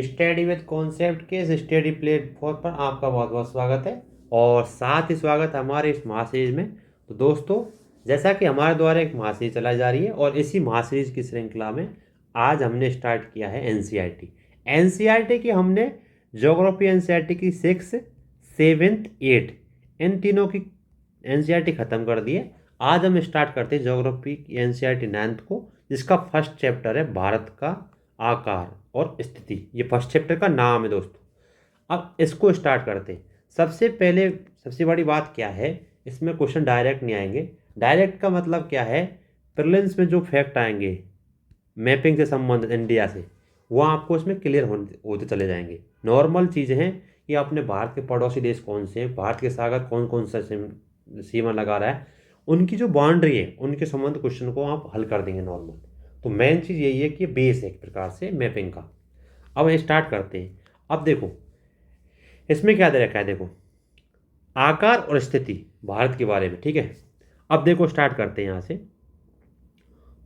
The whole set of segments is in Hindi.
स्टडी विद कॉन्सेप्ट के इस स्टडी प्लेटफॉर्म पर आपका बहुत बहुत स्वागत है और साथ ही स्वागत है हमारे इस महासीरीज में। तो दोस्तों, जैसा कि हमारे द्वारा एक महासीरीज चलाई जा रही है और इसी महासीरीज की श्रृंखला में आज हमने स्टार्ट किया है एनसीईआरटी। एनसीईआरटी की हमने ज्योग्राफी एनसीईआरटी की 6, 7, 8 इन तीनों की एनसीईआरटी ख़त्म कर दी है। आज हम स्टार्ट करते हैं ज्योग्राफी की एनसीईआरटी 9th को, जिसका फर्स्ट चैप्टर है भारत का आकार और स्थिति। ये फर्स्ट चैप्टर का नाम है दोस्तों। अब इसको स्टार्ट करते हैं। सबसे पहले सबसे बड़ी बात क्या है, इसमें क्वेश्चन डायरेक्ट नहीं आएंगे। डायरेक्ट का मतलब क्या है, प्रीलिम्स में जो फैक्ट आएंगे मैपिंग से संबंधित इंडिया से, वो आपको इसमें क्लियर होते चले जाएंगे। नॉर्मल चीज़ें हैं कि अपने भारत के पड़ोसी देश कौन से हैं, भारत के सागर कौन कौन सा सीमा लगा रहा है, उनकी जो बाउंड्री है उनके संबंध क्वेश्चन को आप हल कर देंगे नॉर्मल। तो मेन चीज़ यही है कि बेस है एक प्रकार से मैपिंग का। अब स्टार्ट करते हैं। अब देखो इसमें क्या दे रखा है, देखो आकार और स्थिति भारत के बारे में, ठीक है। अब देखो स्टार्ट करते हैं यहाँ से।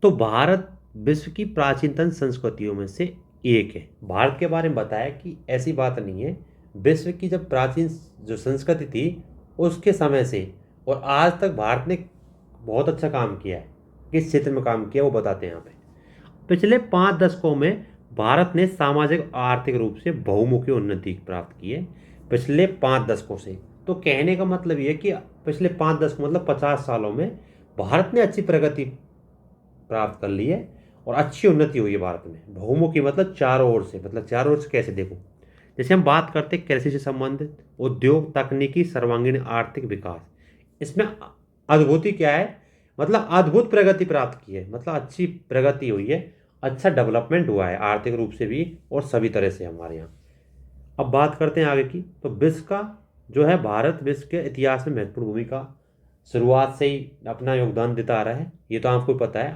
तो भारत विश्व की प्राचीनतम संस्कृतियों में से एक है। भारत के बारे में बताया कि ऐसी बात नहीं है, विश्व की जब प्राचीन जो संस्कृति थी उसके समय से और आज तक भारत ने बहुत अच्छा काम किया है। किस क्षेत्र में काम किया वो बताते हैं यहाँ पे। पिछले 5 दशकों में भारत ने सामाजिक आर्थिक रूप से बहुमुखी उन्नति प्राप्त की है। पिछले 5 दशकों से, तो कहने का मतलब ये कि पिछले 5 दशक मतलब 50 सालों में भारत ने अच्छी प्रगति प्राप्त कर ली है और अच्छी उन्नति हुई है भारत में। बहुमुखी मतलब चारों ओर से, मतलब चारों ओर से कैसे, देखो जैसे हम बात करते हैं कृषि से संबंधित, उद्योग, तकनीकी, सर्वांगीण आर्थिक विकास, इसमें अद्भुति क्या है, मतलब अद्भुत प्रगति प्राप्त की है, मतलब अच्छी प्रगति हुई है, अच्छा डेवलपमेंट हुआ है आर्थिक रूप से भी और सभी तरह से हमारे यहाँ। अब बात करते हैं आगे की। तो विश्व का जो है, भारत विश्व के इतिहास में महत्वपूर्ण भूमिका शुरुआत से ही अपना योगदान देता आ रहा है। ये तो आपको पता है,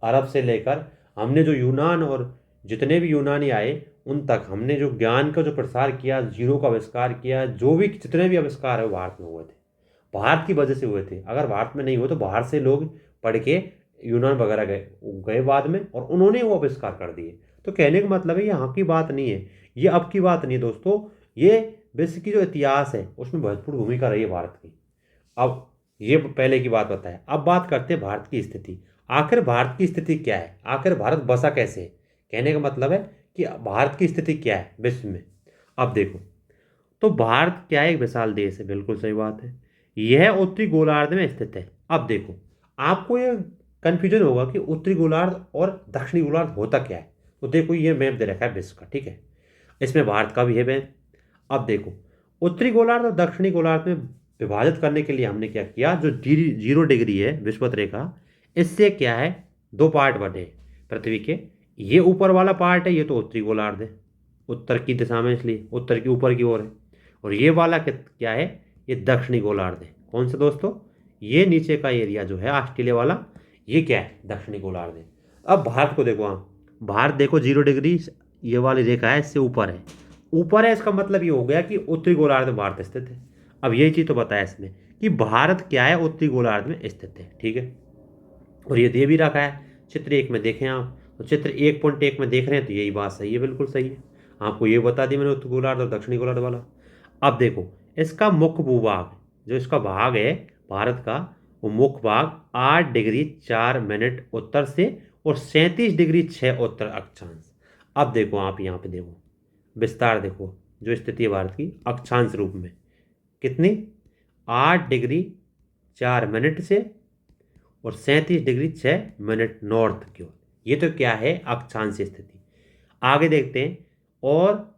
अरब से लेकर हमने जो यूनान और जितने भी यूनानी आए उन तक हमने जो ज्ञान का जो प्रसार किया, जीरो का आविष्कार किया, जो भी जितने भी आविष्कार है वो भारत में हुए थे, भारत की वजह से हुए थे। अगर भारत में नहीं हुए तो बाहर से लोग पढ़ के यूनान वगैरह गए गए बाद में और उन्होंने वो आविष्कार कर दिए। तो कहने का मतलब है यहाँ की बात नहीं है, ये अब की बात नहीं है दोस्तों, ये विश्व की जो इतिहास है उसमें महत्वपूर्ण भूमिका रही है भारत की। अब ये पहले की बात बताए। अब बात करते हैं भारत की स्थिति। आखिर भारत की स्थिति क्या है, आखिर भारत बसा कैसे है। कहने का मतलब है कि भारत की स्थिति क्या है विश्व में। अब देखो, तो भारत क्या है, एक विशाल देश है, बिल्कुल सही बात है। यह उत्तरी गोलार्ध में स्थित है। अब देखो आपको ये कन्फ्यूजन होगा कि उत्तरी गोलार्ध और दक्षिणी गोलार्ध होता क्या है। तो देखो ये मैप दे रखा है विश्व का, ठीक है, इसमें भारत का भी है मैप। अब देखो उत्तरी गोलार्ध और दक्षिणी गोलार्ध में विभाजित करने के लिए हमने क्या किया, जो 0 डिग्री है विषुवत रेखा, इससे क्या है 2 पार्ट बने पृथ्वी के। ये ऊपर वाला पार्ट है, ये तो उत्तरी गोलार्ध है, उत्तर की दिशा में, इसलिए उत्तर की ऊपर की ओर है। और ये वाला क्या है, ये दक्षिणी गोलार्ध है। कौन सा दोस्तों, ये नीचे का एरिया जो है ऑस्ट्रेलिया वाला, ये क्या है, दक्षिणी गोलार्ध है। अब भारत को देखो, आप भारत देखो 0 डिग्री ये वाली रेखा है, इससे ऊपर है, ऊपर है, इसका मतलब ये हो गया कि उत्तरी गोलार्ध में भारत स्थित है। अब यही चीज़ तो बताया इसमें कि भारत क्या है, उत्तरी गोलार्ध में स्थित है, ठीक है। और ये दे भी रखा है चित्र 1 में, देखें आप, तो चित्र 1.1 में देख रहे हैं, तो यही बात सही है, बिल्कुल सही है। आपको ये बता दी मैंने उत्तरी गोलार्ध और दक्षिणी गोलार्ध वाला। अब देखो इसका मुख्य भूभाग, जो इसका भाग है भारत का, वो मुख्य भाग 8 डिग्री 4 मिनट उत्तर से और 37 डिग्री 6 उत्तर अक्षांश। अब देखो आप यहाँ पे देखो विस्तार, देखो जो स्थिति है भारत की अक्षांश रूप में, कितनी 8 डिग्री 4 मिनट से और 37 डिग्री 6 मिनट नॉर्थ की ओर। ये तो क्या है, अक्षांश स्थिति। आगे देखते हैं, और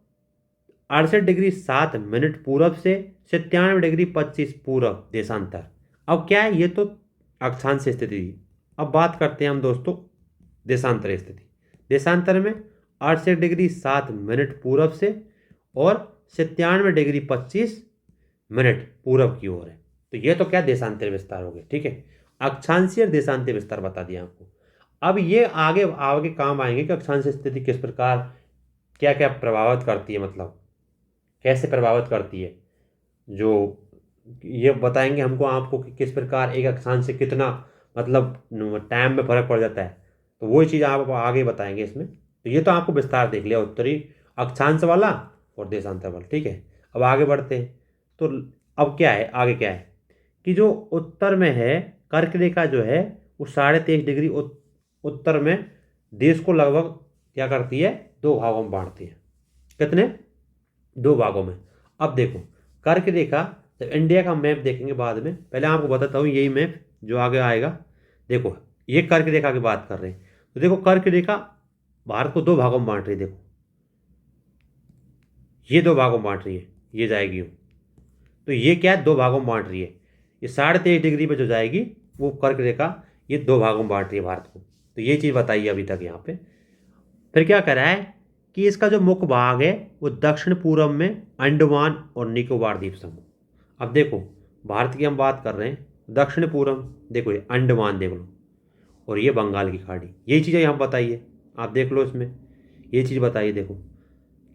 68 डिग्री 7 मिनट पूरब से 97 डिग्री 25 पूरब देशांतर। अब क्या है, ये तो अक्षांश स्थिति थी। अब बात करते हैं हम दोस्तों देशांतर स्थिति। देशांतर में 68 डिग्री 7 मिनट पूरब से और 97 डिग्री 25 मिनट पूरब की ओर है। तो ये तो क्या देशांतर विस्तार हो गए, ठीक है। अक्षांशीय और देशांतर विस्तार बता दिया आपको। अब ये आगे आगे काम आएंगे कि अक्षांश स्थिति किस प्रकार क्या क्या प्रभावित करती है, मतलब कैसे प्रभावित करती है, जो ये बताएंगे हमको आपको कि किस प्रकार एक अक्षांश से कितना मतलब टाइम में फर्क पड़ जाता है। तो वही चीज़ आप आगे बताएंगे इसमें। तो ये तो आपको विस्तार देख लिया उत्तरी अक्षांश वाला और देशांतर वाला, ठीक है। अब आगे बढ़ते हैं। तो अब क्या है, आगे क्या है कि जो उत्तर में है कर्क रेखा जो है वो 23.5 डिग्री उत्तर में देश को लगभग क्या करती है, 2 भागों में बांटती है। कितने, 2 भागों में। अब देखो कर्क रेखा, जब इंडिया का मैप देखेंगे बाद में, पहले आपको बताता हूँ यही मैप जो आगे आएगा। देखो ये कर्क रेखा की बात कर रहे हैं, तो देखो कर्क रेखा भारत को 2 भागों में बांट रही है। देखो ये 2 भागों में बांट रही है, ये जाएगी यूं। तो ये क्या है, 2 भागों में बांट रही है। ये 23.5 डिग्री पे जो जाएगी वो कर्क रेखा ये 2 भागों में बांट रही है भारत को। तो ये चीज़ बताइए अभी तक यहाँ पे। फिर क्या करा है कि इसका जो मुख्य भाग है वो दक्षिण पूर्व में अंडमान और निकोबार द्वीप समूह। अब देखो भारत की हम बात कर रहे हैं, दक्षिण पूर्व देखो ये अंडमान देख लो और ये बंगाल की खाड़ी, यही चीज़ें यहाँ बताइए। आप देख लो इसमें ये चीज़ बताइए, देखो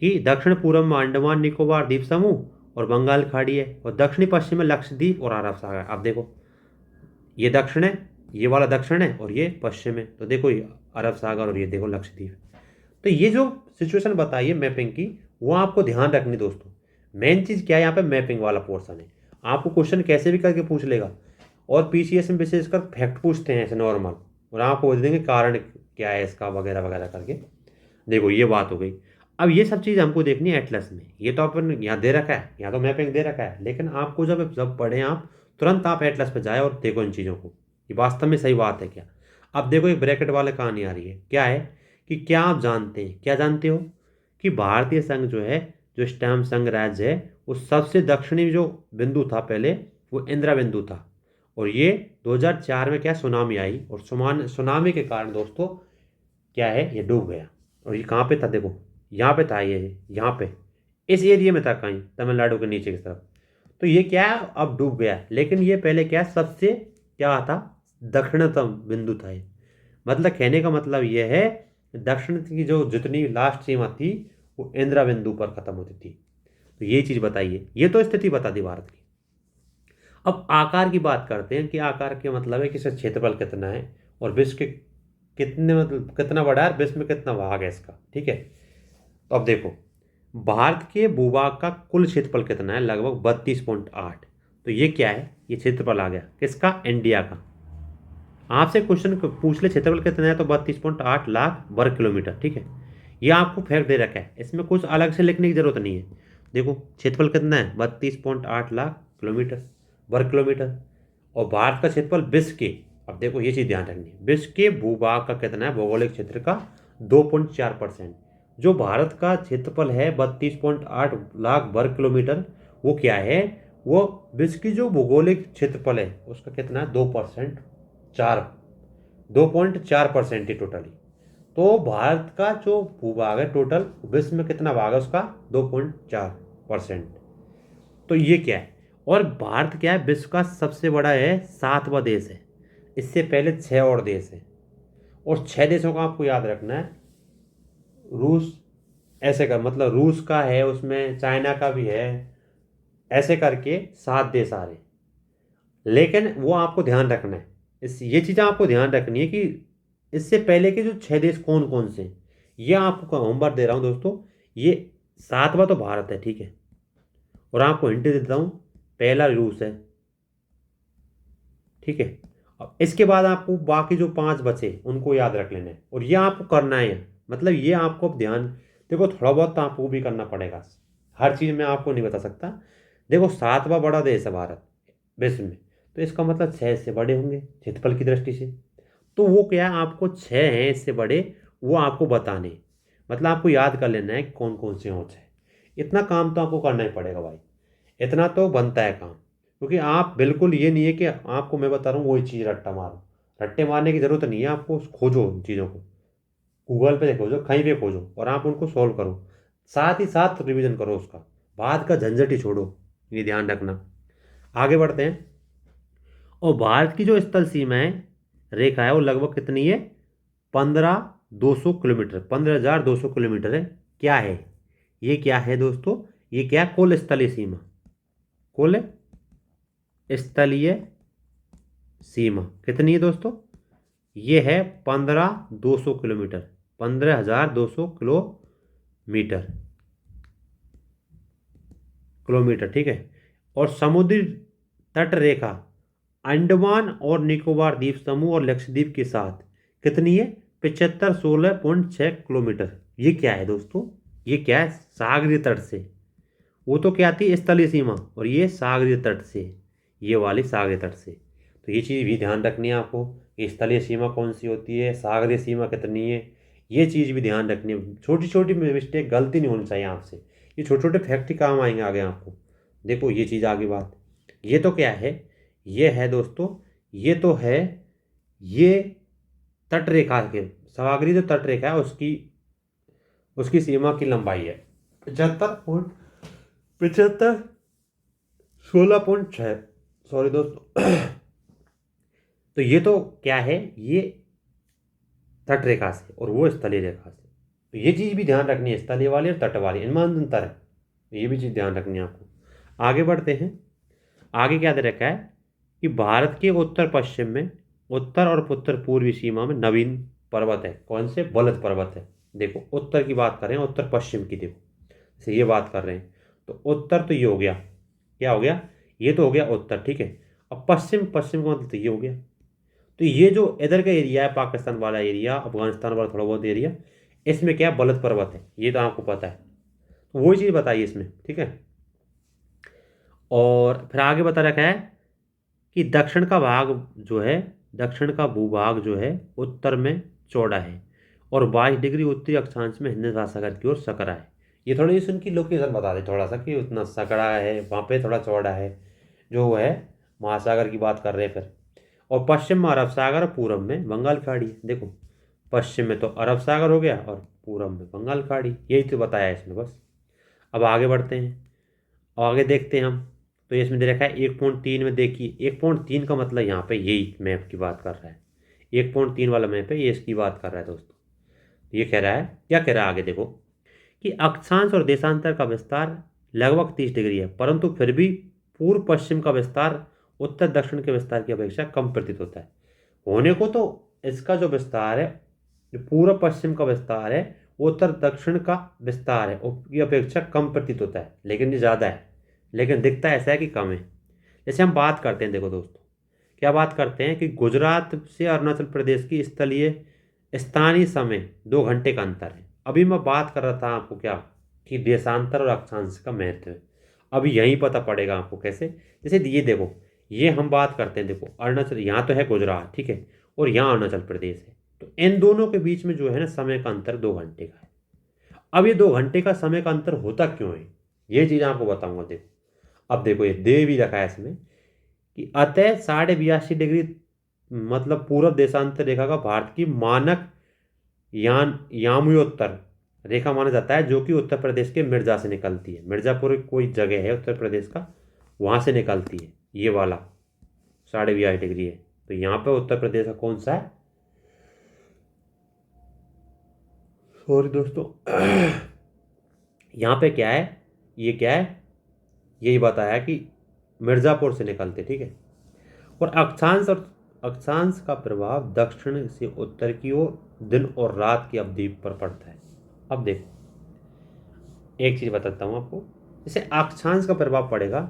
कि दक्षिण पूर्व में अंडमान निकोबार द्वीप समूह और बंगाल खाड़ी है, और दक्षिणी पश्चिम में लक्षद्वीप और अरब सागर। आप देखो ये दक्षिण है, ये वाला दक्षिण है और ये पश्चिम है, तो देखो ये अरब सागर और ये देखो लक्षद्वीप। तो ये जो सिचुएशन बताई है मैपिंग की, वो आपको ध्यान रखनी दोस्तों। मेन चीज़ क्या है यहाँ पे, मैपिंग वाला पोर्शन है। आपको क्वेश्चन कैसे भी करके पूछ लेगा, और पीसीएस में विशेषकर फैक्ट पूछते हैं ऐसे नॉर्मल, और आपको बोल देंगे कारण क्या है इसका वगैरह वगैरह करके। देखो ये बात हो गई। अब ये सब चीज़ हमको देखनी है एटलस में। ये तो अपन यहाँ दे रखा है, यहाँ तो मैपिंग दे रखा है, लेकिन आपको जब जब पढ़ें आप तुरंत आप एटलस पे जाए और देखो इन चीज़ों को, ये वास्तव में सही बात है क्या। अब देखो एक ब्रैकेट वाले कहानी आ रही है, क्या है कि क्या आप जानते हैं, क्या जानते हो कि भारतीय संघ जो है, जो स्टैम्प संघ राज्य है, वो सबसे दक्षिणी जो बिंदु था पहले वो इंदिरा बिंदु था। और ये 2004 में क्या सुनामी आई, और सुनामी के कारण दोस्तों क्या है ये डूब गया। और ये कहाँ पे था, देखो यहाँ पे था, ये यहाँ पे इस एरिया में था कहीं तमिलनाडु के नीचे की तरफ। तो ये क्या है अब डूब गया, लेकिन ये पहले क्या सबसे क्या था, दक्षिणतम बिंदु था ये। मतलब कहने का मतलब ये है दक्षिण की जो जितनी लास्ट सीमा थी वो इंदिरा बिंदु पर खत्म होती थी। तो ये चीज़ बताइए, ये तो स्थिति बता दी भारत की। अब आकार की बात करते हैं कि आकार के मतलब है कि इसका क्षेत्रफल कितना है और विश्व के कितने मतलब कितना बड़ा है, विश्व में कितना भाग है इसका, ठीक है। तो अब देखो भारत के भूभाग का कुल क्षेत्रफल कितना है, लगभग 32.8। तो ये क्या है, ये क्षेत्रफल आ गया किसका, इंडिया का। आपसे क्वेश्चन पूछ ले क्षेत्रफल कितना है तो 32.8 लाख वर्ग किलोमीटर, ठीक है। ये आपको फैक्ट दे रखा है, इसमें कुछ अलग से लिखने की जरूरत नहीं है। देखो क्षेत्रफल कितना है, 32.8 लाख किलोमीटर वर्ग किलोमीटर। और भारत का क्षेत्रफल विश्व के, अब देखो ये चीज़ ध्यान रखनी है, विश्व के भूभाग का कितना है, भौगोलिक क्षेत्र का 2.4%। जो भारत का क्षेत्रफल है 32.8 लाख वर्ग किलोमीटर, वो क्या है, वो विश्व की जो भौगोलिक क्षेत्रफल है उसका कितना है, 2.4% ही टोटली। तो भारत का जो भूभाग है टोटल विश्व में कितना भाग है उसका, 2.4%। तो ये क्या है, और भारत क्या है, विश्व का सबसे बड़ा है 7वां देश है। इससे पहले 6 और देश हैं, और 6 देशों का आपको याद रखना है। रूस ऐसे कर मतलब रूस का है, उसमें चाइना का भी है, ऐसे करके 7 देश आ रहे हैं। लेकिन वो आपको ध्यान रखना है, इस ये चीज़ें आपको ध्यान रखनी है कि इससे पहले के जो 6 देश कौन कौन से हैं। ये आपको होमवर्क दे रहा हूँ दोस्तों। ये 7वां तो भारत है, ठीक है, और आपको हिंट दे देता हूँ, पहला रूस है, ठीक है। अब इसके बाद आपको बाकी जो 5 बचे उनको याद रख लेना है, और ये आपको करना है। मतलब ये आपको अब ध्यान, देखो थोड़ा बहुत तो आपको भी करना पड़ेगा, हर चीज़ में आपको नहीं बता सकता। देखो 7वां बड़ा देश है भारत विश्व में, तो इसका मतलब 6 से बड़े होंगे क्षेत्रफल की दृष्टि से। तो वो क्या है, आपको 6 हैं इससे बड़े, वो आपको बताने हैं। मतलब आपको याद कर लेना है कौन कौन से हैं 6। इतना काम तो आपको करना ही पड़ेगा भाई, इतना तो बनता है काम। क्योंकि आप बिल्कुल ये नहीं है कि आपको मैं बता रहा हूँ वही चीज़ रट्टा मारो, रट्टे मारने की ज़रूरत नहीं है। आपको खोजो उन चीज़ों को, गूगल पे खोजो, कहीं पे खोजो, और आप उनको सॉल्व करो, साथ ही साथ रिवीजन करो उसका, बाद का झंझट ही छोड़ो, ये ध्यान रखना। आगे बढ़ते हैं। और भारत की जो स्थल सीमा है, रेखा है, वो लगभग कितनी है, 15,200 किलोमीटर, 15,200 किलोमीटर है। क्या है ये, क्या है दोस्तों, ये क्या है, कुल स्थलीय सीमा, कुल स्थलीय सीमा कितनी है दोस्तों, ये है 15,200 किलोमीटर, 15,200 किलोमीटर। किलोमीटर, ठीक है। और समुद्री तट रेखा अंडमान और निकोबार द्वीप समूह और लक्षद्वीप के साथ कितनी है? 7516.6 किलोमीटर। ये क्या है दोस्तों? ये क्या है? सागरीय तट से। वो तो क्या थी? स्थलीय सीमा, और ये सागरीय तट से, ये वाली सागरीय तट से। तो ये चीज़ भी ध्यान रखनी है आपको कि स्थलीय सीमा कौन सी होती है, सागरीय सीमा कितनी है, ये चीज़ भी ध्यान रखनी है। छोटी छोटी मिस्टेक, गलती नहीं होनी चाहिए आपसे। ये छोटे छोटे फैक्ट ही काम आएंगे आगे आपको। देखो ये चीज़ आगे बात, ये तो क्या है? ये है दोस्तों, ये तो है, ये तट रेखा के, सागरीय जो तट रेखा है उसकी उसकी सीमा की लंबाई है 75.75 16.6, सॉरी दोस्तों। तो ये तो क्या है? ये तट रेखा से और वो स्थलीय रेखा से। तो ये चीज़ भी ध्यान रखनी है, स्थलीय वाली और तट वाली, इनमें अंतर है। तो ये भी चीज़ ध्यान रखनी है आपको। आगे बढ़ते हैं। आगे क्या दे रखा है कि भारत के उत्तर पश्चिम में, उत्तर और उत्तर पूर्वी सीमा में नवीन पर्वत है। कौन से? बलद पर्वत है। देखो उत्तर की बात कर रहे हैं, उत्तर पश्चिम की, देखो जैसे ये बात कर रहे हैं तो उत्तर तो ये हो गया, क्या हो गया? ये तो हो गया उत्तर, ठीक है। अब पश्चिम, पश्चिम का मतलब तो ये हो गया। तो ये जो इधर का एरिया है, पाकिस्तान वाला एरिया, अफगानिस्तान वाला थोड़ा बहुत एरिया, इसमें क्या है? बलद पर्वत है, ये तो आपको पता है। तो वही चीज़ बताइए इसमें, ठीक है। और फिर आगे बता रखा है कि दक्षिण का भाग जो है, दक्षिण का भूभाग जो है उत्तर में चौड़ा है और 22 डिग्री उत्तरी अक्षांश में हिंद महासागर की ओर सकरा है। ये थोड़ी सी उनकी लोकेशन बता दे थोड़ा सा कि उतना सकरा है, वहाँ पे थोड़ा चौड़ा है, जो है महासागर की बात कर रहे हैं फिर। और पश्चिम में अरब सागर और पूरब में बंगाल खाड़ी है। देखो पश्चिम में तो अरब सागर हो गया और पूरब में बंगाल खाड़ी, यही तो बताया है इसमें बस। अब आगे बढ़ते हैं और आगे देखते हैं हम। तो इसमें दे रखा है 1.3 में, देखिए 1.3 का मतलब यहाँ पे यही मैप की बात कर रहा है। 1.3 वाला मैप है ये, इसकी बात कर रहा है दोस्तों। ये कह रहा है, क्या कह रहा है आगे देखो, कि अक्षांश और देशांतर का विस्तार लगभग 30 डिग्री है, परंतु फिर भी पूर्व पश्चिम का विस्तार उत्तर दक्षिण के विस्तार की अपेक्षा कम प्रतीत होता है। होने को तो इसका जो विस्तार है, जो पूर्व पश्चिम का विस्तार है, वो उत्तर दक्षिण का विस्तार है की अपेक्षा कम प्रतीत होता है, लेकिन ये ज़्यादा है, लेकिन दिखता ऐसा है कि कम है। जैसे हम बात करते हैं, देखो दोस्तों क्या बात करते हैं कि गुजरात से अरुणाचल प्रदेश की स्थलीय स्थानीय समय 2 घंटे का अंतर है। अभी मैं बात कर रहा था आपको क्या, कि देशांतर और अक्षांश का महत्व है। अभी यहीं पता पड़ेगा आपको कैसे। जैसे ये देखो, ये हम बात करते हैं, देखो अरुणाचल यहाँ तो है गुजरात, ठीक है, और यहाँ अरुणाचल प्रदेश है। तो इन दोनों के बीच में जो है ना समय का अंतर 2 घंटे का है। अब ये 2 घंटे का समय का अंतर होता क्यों है, ये चीज़ आपको बताऊंगा। देखो अब देखो ये दे भी रखा है इसमें कि अतः 82.5 डिग्री मतलब पूर्व देशांतर रेखा का भारत की मानक यामुयोत्तर रेखा माना जाता है, जो कि उत्तर प्रदेश के मिर्जा से निकलती है। मिर्जापुर कोई जगह है उत्तर प्रदेश का, वहाँ से निकलती है ये वाला 82.5 डिग्री है। तो यहाँ पे उत्तर प्रदेश का कौन सा है? सॉरी दोस्तों, यहाँ पे क्या है? ये क्या है? यही बताया कि मिर्ज़ापुर से निकलते, ठीक है। और अक्षांश का प्रभाव दक्षिण से उत्तर की ओर दिन और रात की अवधि पर पड़ता है। अब देखो एक चीज़ बताता हूँ आपको, जैसे अक्षांश का प्रभाव पड़ेगा,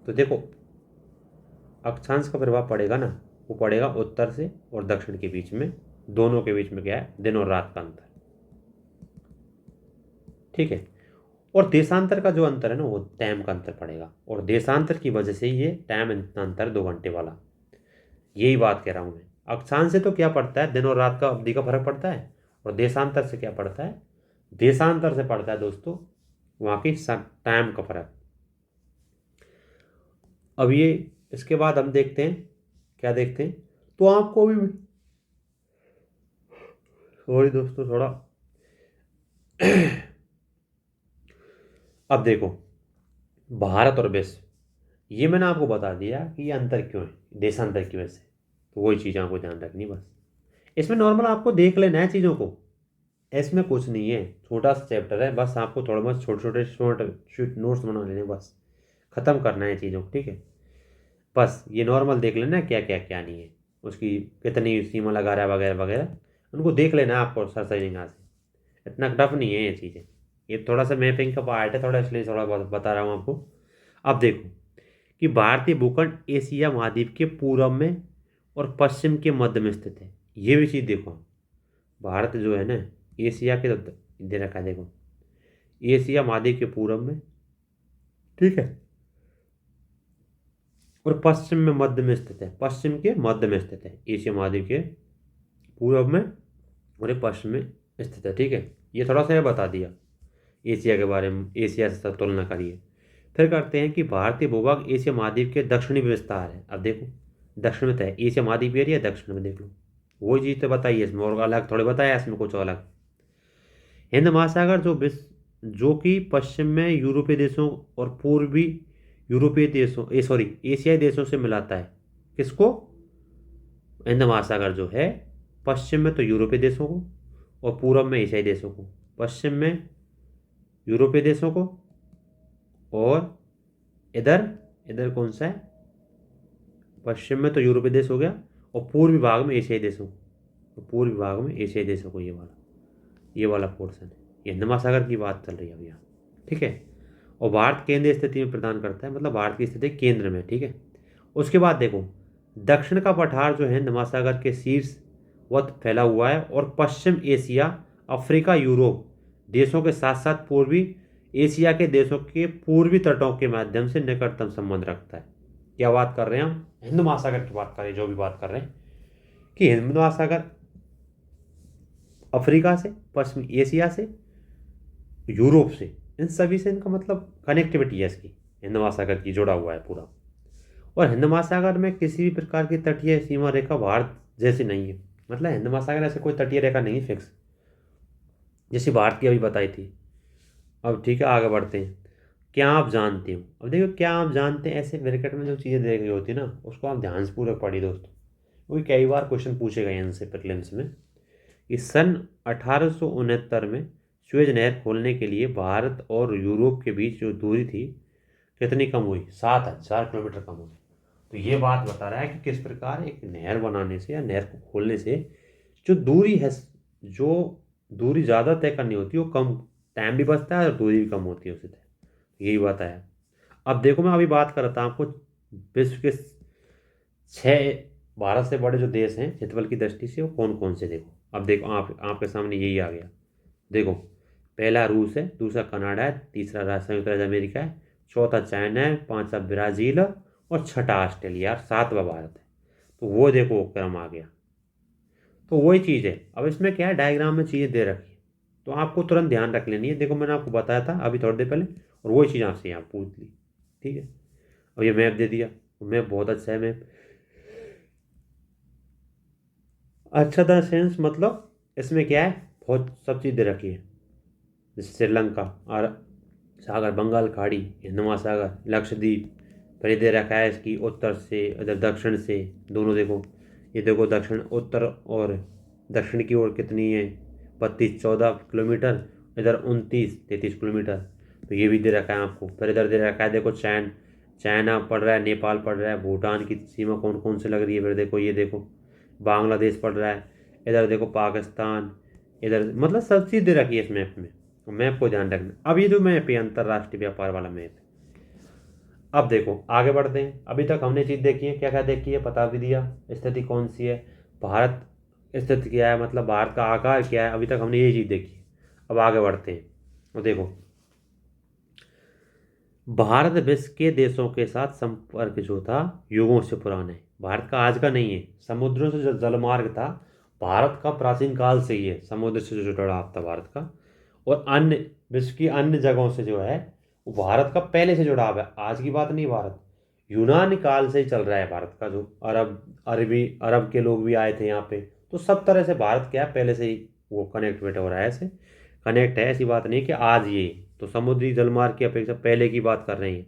तो देखो अक्षांश का प्रभाव पड़ेगा ना, वो पड़ेगा उत्तर से और दक्षिण के बीच में, दोनों के बीच में क्या है? दिन और रात का अंतर, ठीक है। और देशांतर का जो अंतर है ना, वो टाइम का अंतर पड़ेगा, और देशांतर की वजह से ये टाइम अंतर 2 घंटे वाला, यही बात कह रहा हूँ मैं। अक्षांश से तो क्या पड़ता है? दिन और रात का अवधि का फर्क पड़ता है। और देशांतर से क्या पड़ता है? देशांतर से पड़ता है दोस्तों वहाँ की टाइम का फर्क। अब ये इसके बाद हम देखते हैं, क्या देखते हैं, तो आपको भी, सॉरी दोस्तों थोड़ा अब देखो भारत और विश्व, ये मैंने आपको बता दिया कि ये अंतर क्यों है, देशांतर की वजह से। तो वही चीज़ आपको ध्यान रखनी बस। इसमें नॉर्मल आपको देख लेना है चीज़ों को, इसमें कुछ नहीं है, छोटा सा चैप्टर है, बस आपको थोड़ा बहुत छोटे छोटे शॉर्ट नोट्स बना लेने, बस ख़त्म करना है चीज़ों को, ठीक है। बस ये नॉर्मल देख लेना क्या क्या क्या नहीं है, उसकी कितनी सीमा लगा रहा है वगैरह वगैरह, उनको देख लेना है आपको सर सही निगाह से। इतना टफ नहीं है ये चीज़ें, ये थोड़ा सा मैपिंग का पार्ट है थोड़ा, इसलिए थोड़ा बहुत बता रहा हूँ आपको। अब देखो कि भारतीय भूखंड एशिया महाद्वीप के पूर्व में और पश्चिम के मध्य में स्थित है। ये भी चीज़ देखो, भारत जो है ना एशिया के दे रखा है, देखो एशिया महाद्वीप के पूर्व में, ठीक है, और पश्चिम में मध्य में स्थित है, पश्चिम के मध्य में स्थित है, एशिया महाद्वीप के पूर्व में और ये पश्चिम में स्थित है, ठीक है। ये थोड़ा सा बता दिया एशिया के बारे में, एशिया से तुलना करिए। फिर करते हैं कि भारतीय भूभाग एशिया महाद्वीप के दक्षिणी में विस्तार है। अब देखो दक्षिण में तो है एशिया महाद्वीप एरिया, दक्षिण में देख लो, वही चीज़ तो बताइए इसमें, और अलग थोड़े बताया इसमें कुछ अलग। हिंद महासागर जो कि पश्चिम में यूरोपीय देशों और पूर्वी यूरोपीय देशों एशियाई देशों से मिलाता है। किसको? हिंद महासागर जो है पश्चिम में तो यूरोपीय देशों को और पूर्व में एशियाई देशों को। पश्चिम में यूरोपीय देशों को और इधर इधर कौन सा है? पश्चिम में तो यूरोपीय देश हो गया और पूर्वी भाग में एशियाई देशों को, तो पूर्वी भाग में एशियाई देशों को ये वाला पोर्शन है। ये हिंद महासागर की बात चल रही है अभी यहाँ, ठीक है। और भारत केंद्रीय स्थिति में प्रदान करता है, मतलब भारत की स्थिति केंद्र में, ठीक है। उसके बाद देखो दक्षिण का पठार जो है हिंद महासागर के शीर्षवत फैला हुआ है और पश्चिम एशिया, अफ्रीका, यूरोप देशों के साथ साथ पूर्वी एशिया के देशों के पूर्वी तटों के माध्यम से निकटतम संबंध रखता है। क्या बात कर रहे हैं हम? हिंद महासागर की बात कर रहे हैं, जो भी बात कर रहे हैं कि हिंद महासागर अफ्रीका से, पश्चिमी एशिया से, यूरोप से, इन सभी से इनका मतलब कनेक्टिविटी है इसकी, हिंद महासागर की जुड़ा हुआ है पूरा। और हिंद महासागर में किसी भी प्रकार की तटीय सीमा रेखा भारत जैसी नहीं है, मतलब हिंद महासागर ऐसे कोई तटीय रेखा नहीं फिक्स, जैसे भारत की अभी बताई थी। अब ठीक है आगे बढ़ते हैं। क्या आप जानते हो? अब देखो क्या आप जानते हैं, ऐसे ब्रैकेट में जो चीज़ें देख रही होती है ना उसको आप ध्यान से पूरा पढ़िए दोस्तों, क्योंकि कई बार क्वेश्चन पूछे गए इनसे प्रीलिम्स में। कि सन 1869 में स्वेज नहर खोलने के लिए भारत और यूरोप के बीच जो दूरी थी कितनी कम हुई? 7,000 किलोमीटर कम हुई। तो ये बात बता रहा है कि किस प्रकार एक नहर बनाने से या नहर को खोलने से जो दूरी है, जो दूरी ज़्यादा तय करनी होती है वो कम, टाइम भी बचता है और दूरी भी कम होती है उससे तय। यही बताया। अब देखो मैं अभी बात कर रहा था आपको विश्व के 6 भारत से बड़े जो देश हैं क्षेत्रफल की दृष्टि से वो कौन कौन से, देखो अब देखो आपके सामने यही आ गया। देखो पहला रूस है, दूसरा कनाडा है, तीसरा संयुक्त राज्य अमेरिका है, चौथा चाइना है, पांचवा ब्राज़ील और छठा ऑस्ट्रेलिया, 7वां भारत है। तो वो देखो क्रम आ गया। तो वही चीज़ है। अब इसमें क्या है, डायग्राम में चीज़ें दे रखी है तो आपको तुरंत ध्यान रख लेनी है। देखो मैंने आपको बताया था अभी थोड़ी देर पहले और वही चीज़ आपसे यहाँ पूछ ली, ठीक है। अब ये मैप दे दिया, मैप बहुत अच्छा है। मैप अच्छा था सेंस, मतलब इसमें क्या है बहुत सब चीज़ दे रखी है, जैसे श्रीलंका और सागर, बंगाल खाड़ी, हिंद महासागर, लक्षद्वीप, फिर ये दे रखा है इसकी उत्तर से इधर दक्षिण से दोनों। देखो ये देखो दक्षिण उत्तर और दक्षिण की ओर कितनी है, 32-14 किलोमीटर, इधर 29-33 किलोमीटर। तो ये भी दे रखा है आपको। फिर इधर दे रखा है देखो चाइना पड़ रहा है, नेपाल पड़ रहा है, भूटान की सीमा कौन कौन से लग रही है। फिर देखो ये देखो बांग्लादेश पड़ रहा है, इधर देखो पाकिस्तान, इधर मतलब सब चीज़ दे रखी है इस मैप में। मैप को ध्यान रखना। अब ये जो मैप है अंतर्राष्ट्रीय व्यापार वाला मैप, अब देखो आगे बढ़ते हैं। अभी तक हमने चीज़ देखी है, क्या क्या देखी है, बता भी दिया स्थिति कौन सी है, भारत स्थिति क्या है, मतलब भारत का आकार क्या है, अभी तक हमने ये चीज़ देखी है। अब आगे बढ़ते हैं और देखो भारत विश्व के देशों के साथ संपर्क जो था युगों से पुराना है, भारत का आज का नहीं है। समुद्रों से जो जलमार्ग था भारत का प्राचीन काल से ही है, समुद्र से जो जुड़ाव था भारत का। और अन्य विश्व की अन्य जगहों से जो है वो भारत का पहले से जुड़ाव है, आज की बात नहीं। भारत यूनानी काल से ही चल रहा है भारत का, जो अरब के लोग भी आए थे यहाँ पे, तो सब तरह से भारत क्या है पहले से ही वो कनेक्ट हो रहा है, ऐसे कनेक्ट है। ऐसी बात नहीं कि आज ये, तो समुद्री जलमार्ग की अपेक्षा पहले की बात कर रहे हैं।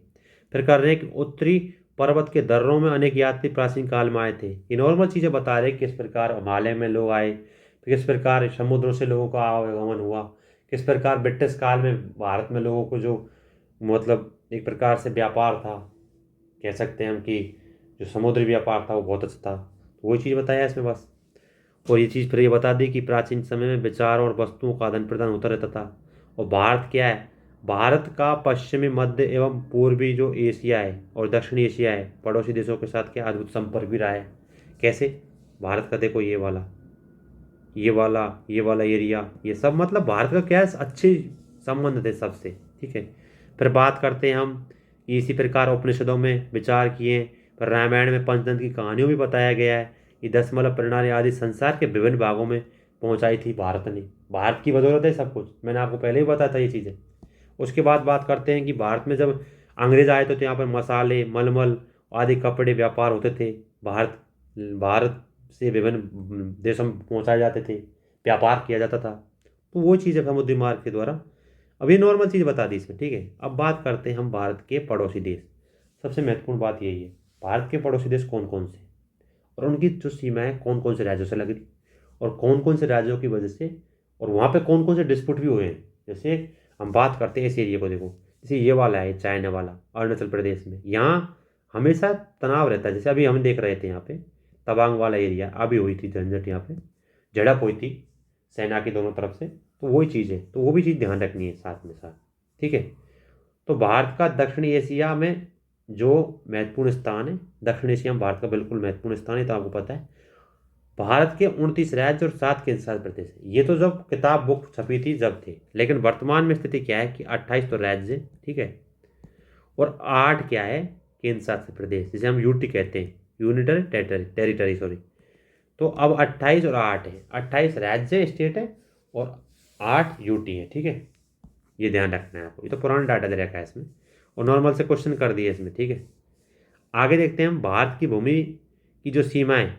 फिर कर रहे हैं कि उत्तरी पर्वत के दर्रों में अनेक यात्री प्राचीन काल में आए थे। ये नॉर्मल चीज़ें बता रहे हैं किस प्रकार हिमालय में लोग आए, फिर किस प्रकार समुद्रों से लोगों का आवागमन हुआ, किस प्रकार ब्रिटिश काल में भारत में लोगों को जो मतलब एक प्रकार से व्यापार था, कह सकते हैं हम कि जो समुद्री व्यापार था वो बहुत अच्छा था। तो वही चीज़ बताया इसमें बस। और ये चीज़ फिर ये बता दी कि प्राचीन समय में विचार और वस्तुओं का आदान प्रदान होता रहता था। और भारत क्या है, भारत का पश्चिमी, मध्य एवं पूर्वी जो एशिया है और दक्षिणी एशिया है, पड़ोसी देशों के साथ क्या अद्भुत संपर्क भी रहा है। कैसे? भारत का देखो ये वाला एरिया, ये सब मतलब भारत का क्या है, अच्छे संबंध थे सबसे। ठीक है। फिर बात करते हैं हम, इसी प्रकार उपनिषदों में विचार किए, पर रामायण में पंचतंत्र की कहानियों भी बताया गया है। ये दशमलव प्रणाली आदि संसार के विभिन्न भागों में पहुंचाई थी भारत ने। भारत की बदौलत है सब कुछ, मैंने आपको पहले ही बताया था ये चीज़ें। उसके बाद बात करते हैं कि भारत में जब अंग्रेज आए तो यहाँ पर मसाले, मलमल आदि कपड़े व्यापार होते थे। भारत भारत से विभिन्न देशों में पहुंचाए जाते थे, व्यापार किया जाता था। तो वो चीज़ है समुद्री मार्ग के द्वारा। अब ये नॉर्मल चीज़ बता दी इसमें। ठीक है। अब बात करते हैं हम भारत के पड़ोसी देश। सबसे महत्वपूर्ण बात यही है, भारत के पड़ोसी देश कौन कौन से, और उनकी जो सीमाएं कौन कौन से राज्यों से लग रही, और कौन कौन से राज्यों की वजह से, और वहाँ पे कौन कौन से डिस्प्यूट भी हुए हैं। जैसे हम बात करते हैं इस एरिया को, देखो जैसे ये वाला है चाइना वाला, अरुणाचल प्रदेश में, यहाँ हमेशा तनाव रहता है। जैसे अभी हम देख रहे थे यहाँ पे तवांग वाला एरिया, अभी हुई थी झंझट, यहाँ पे झड़प हुई थी सेना की दोनों तरफ से। तो वही चीज़ है, तो वो भी चीज़ ध्यान रखनी है साथ में साथ। ठीक है। तो भारत का दक्षिणी एशिया में जो महत्वपूर्ण स्थान है, दक्षिण एशिया में भारत का बिल्कुल महत्वपूर्ण स्थान है, तो आपको पता है भारत के 29 राज्य और 7 केंद्र शासित प्रदेश है। ये तो जब किताब बुक छपी थी जब थे, लेकिन वर्तमान में स्थिति क्या है कि 28 तो राज्य, ठीक है, और 8 क्या है, केंद्र शासित प्रदेश, जिसे हम यूटी कहते हैं, यूनिटरी टेरिटरी, सॉरी। तो अब 28 और 8 है, 28 राज्य स्टेट है और 8 यूटी है। ठीक है। ये ध्यान रखना है आपको, ये तो पुराना डाटा दे रखा है इसमें, और नॉर्मल से क्वेश्चन कर दिए इसमें। ठीक है। आगे देखते हैं हम भारत की भूमि की जो सीमाएं,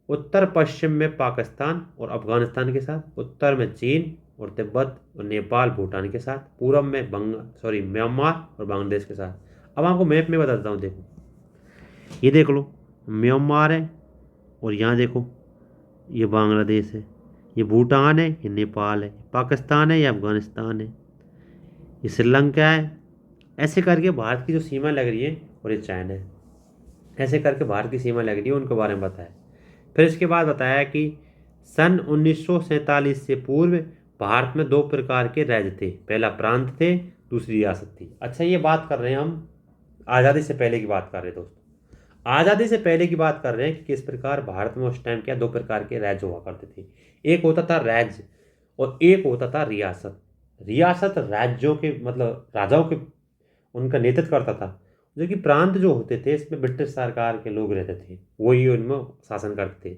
उत्तर पश्चिम में पाकिस्तान और अफगानिस्तान के साथ, उत्तर में चीन और तिब्बत और नेपाल भूटान के साथ, पूरब में म्यांमार और बांग्लादेश के साथ। अब आपको मैप में बताता हूँ, देखो ये देख लो, म्यांमार है, और यहाँ देखो ये बांग्लादेश है, ये भूटान है, ये नेपाल है, पाकिस्तान है, ये अफगानिस्तान है, ये श्रीलंका है। ऐसे करके भारत की जो सीमा लग रही है, और ये चाइना है। ऐसे करके भारत की सीमा लग रही है, उनके बारे में बताया। फिर इसके बाद बताया कि सन 1947 से पूर्व भारत में 2 प्रकार के राज्य थे, पहला प्रांत थे, दूसरी रियासत थी। अच्छा, ये बात कर रहे हैं हम आज़ादी से पहले की बात कर रहे हैं दोस्तों, आज़ादी से पहले की बात कर रहे हैं कि किस प्रकार भारत में उस टाइम क्या 2 प्रकार के राज्य हुआ करते थे। एक होता था राज्य और एक होता था रियासत। रियासत राज्यों के मतलब राजाओं के उनका नेतृत्व करता था, जो कि प्रांत जो होते थे इसमें ब्रिटिश सरकार के लोग रहते थे, वही उनमें शासन करते थे।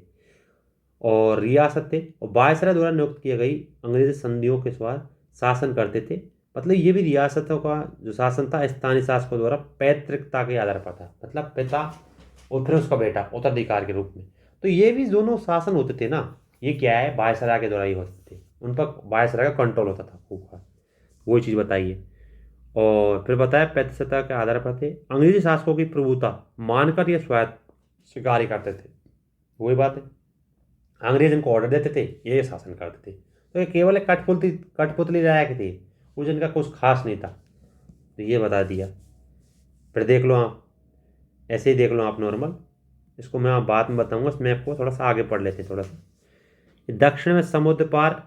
और रियासत थे और वायसराय द्वारा नियुक्त किए गई अंग्रेजी संधियों के स्वार शासन करते थे। मतलब ये भी रियासतों का जो शासन था स्थानीय शासकों द्वारा पैतृकता के आधार पर था, मतलब पिता और फिर उसका बेटा उत्तराधिकार के रूप में। तो ये भी दोनों शासन होते थे ना, ये क्या है, वायसराय के द्वारा ही होते थे, उन पर वायसराय का कंट्रोल होता था खूब खास। वही चीज़ बताइए। और फिर बताया पैतृकता के आधार पर थे, अंग्रेजी शासकों की प्रभुता मानकर ये स्वायत्त स्वीकार करते थे। वही बात है, अंग्रेज इनको ऑर्डर देते थे, ये शासन करते थे। तो ये केवल एक कठपुतली राय के थे, कुछ इनका कुछ खास नहीं था। तो ये बता दिया। फिर देख लो आप, ऐसे ही देख लो आप नॉर्मल, इसको मैं आप बाद में बताऊंगा, इस मैप को थोड़ा सा आगे पढ़ लेते हैं थोड़ा सा। दक्षिण में समुद्र पार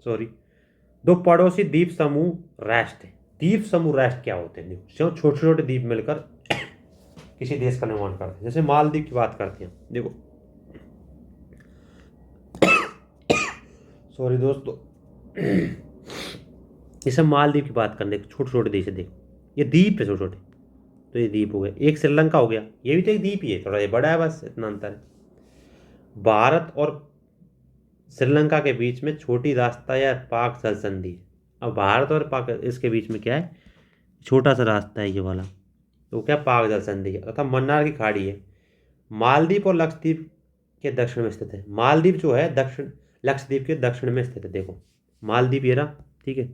सॉरी 2 पड़ोसी द्वीप समूह राष्ट्र थे। द्वीप समूह राष्ट्र क्या होते हैं, देखो छोटे छोटे द्वीप मिलकर किसी देश का निर्माण करते हैं। जैसे मालदीव की बात करते हैं, देखो सॉरी दोस्तों ये सब मालदीव की बात करने, छोटे छोटे देश है, देखो ये द्वीप है छोटे छोटे। तो ये द्वीप हो गए, एक श्रीलंका हो गया, ये भी तो एक द्वीप ही है, थोड़ा ये बड़ा है, बस इतना अंतर है। भारत और श्रीलंका के बीच में छोटी रास्ता या पाक जल संधि। अब भारत और पाक इसके बीच में क्या है, छोटा सा रास्ता है ये वाला, तो क्या पाक जल संधि है, तथा मन्नार की खाड़ी है। मालदीव और लक्षद्वीप के दक्षिण में स्थित है। मालदीव जो है दक्षिण लक्षद्वीप के दक्षिण में स्थित है, देखो मालदीव ये रहा, ठीक है,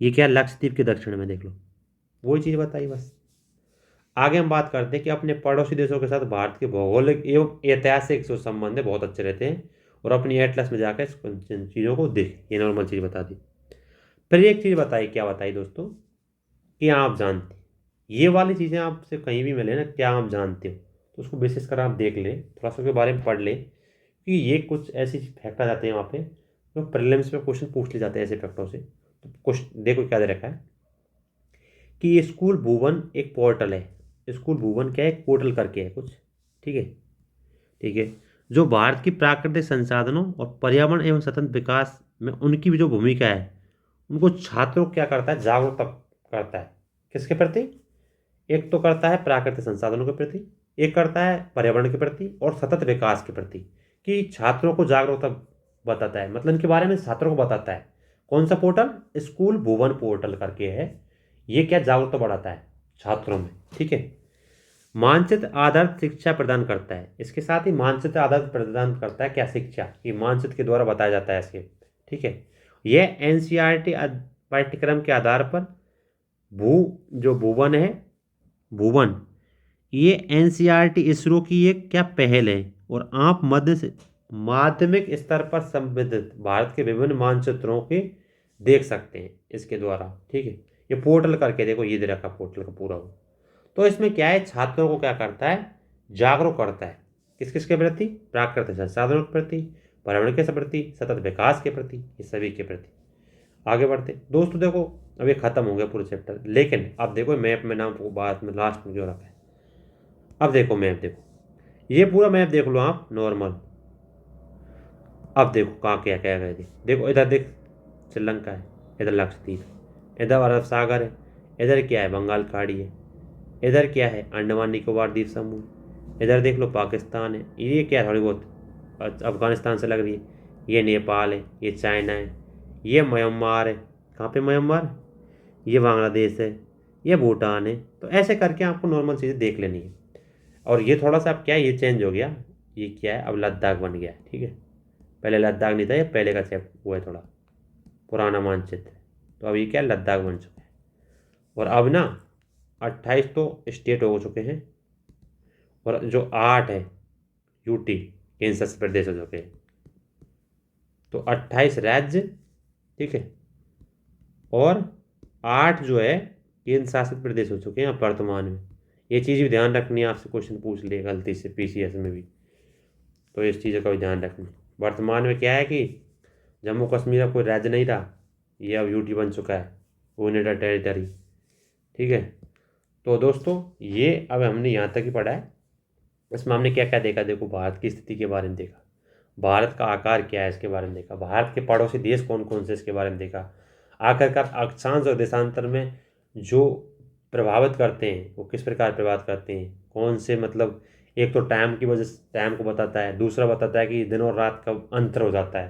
ये क्या लक्षद्वीप के दक्षिण में, देख लो वही चीज़ बताई बस। आगे हम बात करते हैं कि अपने पड़ोसी देशों के साथ भारत के भौगोलिक एवं ऐतिहासिक जो संबंध है बहुत अच्छे रहते हैं, और अपनी एटलस में जाकर इन चीज़ों को देख, ये नॉर्मल चीज़ बता दी। फिर एक चीज़ बताई, क्या बताई दोस्तों, कि आप जानते ये वाली चीज़ें आपसे कहीं भी मिले ना, क्या आप जानते हो, तो उसको बेसिस कर आप देख लें, थोड़ा सा उसके बारे में पढ़ लें, कि ये कुछ ऐसी फैक्ट आ जाते हैं वहाँ पे जो प्रीलिम्स में क्वेश्चन पूछ ले जाते हैं ऐसे फैक्टों से। तो कुछ देखो क्या दे रखा है, कि स्कूल भुवन एक पोर्टल है। स्कूल भुवन क्या है, एक पोर्टल करके है कुछ। ठीक है, ठीक है। जो भारत की प्राकृतिक संसाधनों और पर्यावरण एवं सतत विकास में उनकी भी जो भूमिका है, उनको छात्रों को क्या करता है, जागरूकता करता है। किसके प्रति? एक तो करता है प्राकृतिक संसाधनों के प्रति, एक करता है पर्यावरण के प्रति और सतत विकास के प्रति, कि छात्रों को जागरूकता बताता है, मतलब इनके बारे में छात्रों को बताता है। कौन सा पोर्टल? स्कूल भुवन पोर्टल करके है। ये क्या जागरूकता बढ़ाता है छात्रों में। ठीक है। मानचित्र आधारित शिक्षा प्रदान करता है। इसके साथ ही मानचित्र आधारित प्रदान करता है क्या, शिक्षा, ये मानचित्र के द्वारा बताया जाता है इसके। ठीक है। यह एनसीईआरटी पाठ्यक्रम के आधार पर जो भुवन है, भुवन, ये एनसीईआरटी इसरो की एक क्या पहल है। और आप माध्यमिक स्तर पर संबंधित भारत के विभिन्न मानचित्रों के देख सकते हैं इसके द्वारा। ठीक है। ये पोर्टल करके देखो, ये दे रखा पोर्टल का पूरा वो। तो इसमें क्या है, छात्रों को क्या करता है, जागरूक करता है। किस किस के प्रति? प्राकृतिक संसाधनों के प्रति, पर्यावरण के प्रति, सतत विकास के प्रति, ये सभी के प्रति। आगे बढ़ते दोस्तों, देखो अब ये खत्म हो गया पूरा चैप्टर, लेकिन अब देखो मैप में नाम बाद में लास्ट में जो रखा है। अब देखो मैप, देखो ये पूरा मैप देख लो आप नॉर्मल। अब देखो कहाँ क्या क्या है, देखो इधर देख श्रीलंका है, इधर लक्षद्वीप, इधर अरब सागर है, इधर क्या है, बंगाल खाड़ी है, इधर क्या है, अंडमान निकोबार द्वीप समूह, इधर देख लो पाकिस्तान है, ये क्या है, थोड़ी बहुत अफगानिस्तान से लग रही है, ये नेपाल है, ये चाइना है, ये म्यांमार है, कहाँ पे म्यांमार, ये बांग्लादेश है, ये भूटान है। तो ऐसे करके आपको नॉर्मल चीज़ें देख लेनी है। और ये थोड़ा सा अब क्या है, ये चेंज हो गया, ये क्या है, अब लद्दाख बन गया है। ठीक है, पहले लद्दाख नहीं था, ये पहले का चैप्टर वो है, थोड़ा पुराना मानचित्र। तो अब ये क्या है, लद्दाख बन चुका है। और अब ना 28 तो स्टेट हो चुके हैं, और जो 8 है यूटी, केंद्र शासित प्रदेश हो चुके हैं। तो 28 राज्य, ठीक है, और 8 जो है केंद्र शासित प्रदेश हो चुके हैं अब वर्तमान में। ये चीज़ भी ध्यान रखनी है, आपसे क्वेश्चन पूछ लिए गलती से पीसीएस में भी, तो इस चीज़ों का भी ध्यान रखना। वर्तमान में क्या है कि जम्मू कश्मीर अब कोई राज्य नहीं था, ये अब यूटी बन चुका है, यूनाइटेड टेरिटरी। ठीक है। तो दोस्तों ये अब हमने यहाँ तक ही पढ़ा है। इसमें हमने क्या क्या देखा, देखो भारत की स्थिति के बारे में देखा, भारत का आकार क्या है इसके बारे में देखा, भारत के पड़ोसी देश कौन कौन से इसके बारे में देखा, आखिरकार अक्षांश और देशांतर में जो प्रभावित करते हैं वो किस प्रकार प्रभावित करते हैं, कौन से, मतलब एक तो टाइम की वजह से टाइम को बताता है, दूसरा बताता है कि दिन और रात का अंतर हो जाता है,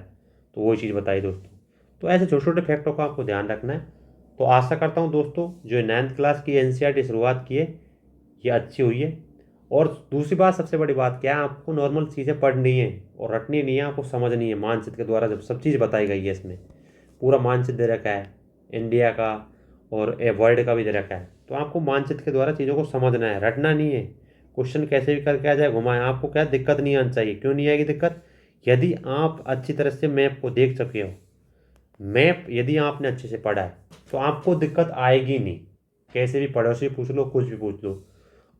तो वही चीज़ बताई दोस्तों। तो ऐसे छोटे छोटे फैक्टों का आपको ध्यान रखना है। तो आशा करता हूँ दोस्तों जो 9th क्लास की एनसीईआरटी शुरुआत की है ये अच्छी हुई है। और दूसरी बात, सबसे बड़ी बात क्या है, आपको नॉर्मल चीज़ें पढ़नी है और रटनी नहीं है, आपको समझनी है। मानचित्र के द्वारा जब सब चीज़ बताई गई है, इसमें पूरा मानचित्र दे रखा है इंडिया का और वर्ल्ड का भी दे रखा है, तो आपको मानचित्र के द्वारा चीज़ों को समझना है, रटना नहीं है। क्वेश्चन कैसे भी करके आ जाए, घुमाए, आपको क्या दिक्कत नहीं आनी चाहिए। क्यों नहीं आएगी दिक्कत? यदि आप अच्छी तरह से मैप को देख सके हो, मैप यदि आपने अच्छे से पढ़ा है तो आपको दिक्कत आएगी नहीं। कैसे भी पड़ोसी पूछ लो, कुछ भी पूछ लो।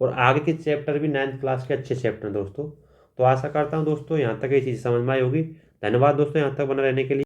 और आगे के चैप्टर भी 9th क्लास के अच्छे चैप्टर हैं दोस्तों। तो आशा करता हूँ दोस्तों यहाँ तक ये चीज़ समझ में आई होगी। धन्यवाद दोस्तों यहाँ तक बना रहने के लिए।